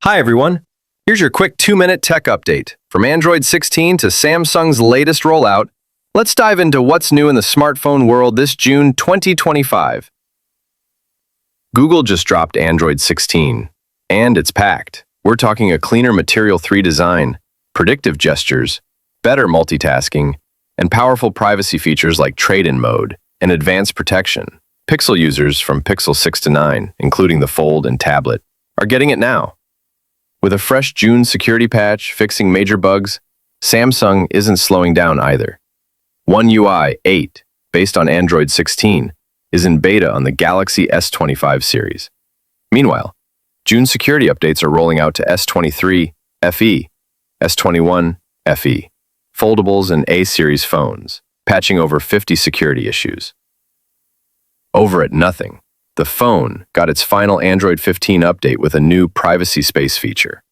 Hi everyone, here's your quick 2-minute tech update. From Android 16 to Samsung's latest rollout, let's dive into what's new in the smartphone world this June 2025. Google just dropped Android 16, and it's packed. We're talking a cleaner Material 3 design, predictive gestures, better multitasking, and powerful privacy features like trade-in mode and advanced protection. Pixel users from Pixel 6 to 9, including the Fold and tablet, are getting it now. With a fresh June security patch fixing major bugs, Samsung isn't slowing down either. One UI 8, based on Android 16, is in beta on the Galaxy S25 series. Meanwhile, June security updates are rolling out to S23 FE, S21 FE, foldables and A-series phones, patching over 50 security issues. Over at Nothing, the phone got its final Android 15 update with a new privacy space feature.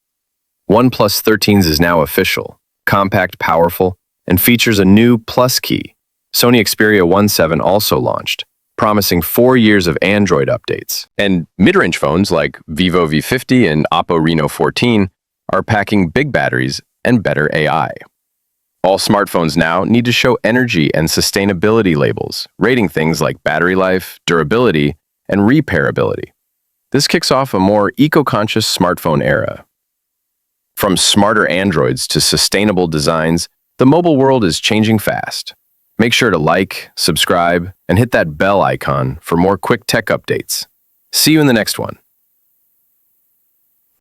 OnePlus 13s is now official, compact, powerful, and features a new Plus key. Sony Xperia 1.7 also launched, promising 4 years of Android updates. And mid-range phones like Vivo V50 and Oppo Reno 14 are packing big batteries and better AI. All smartphones now need to show energy and sustainability labels, rating things like battery life, durability, and repairability. This kicks off a more eco-conscious smartphone era. From smarter Androids to sustainable designs, the mobile world is changing fast. Make sure to like, subscribe, and hit that bell icon for more quick tech updates. See you in the next one.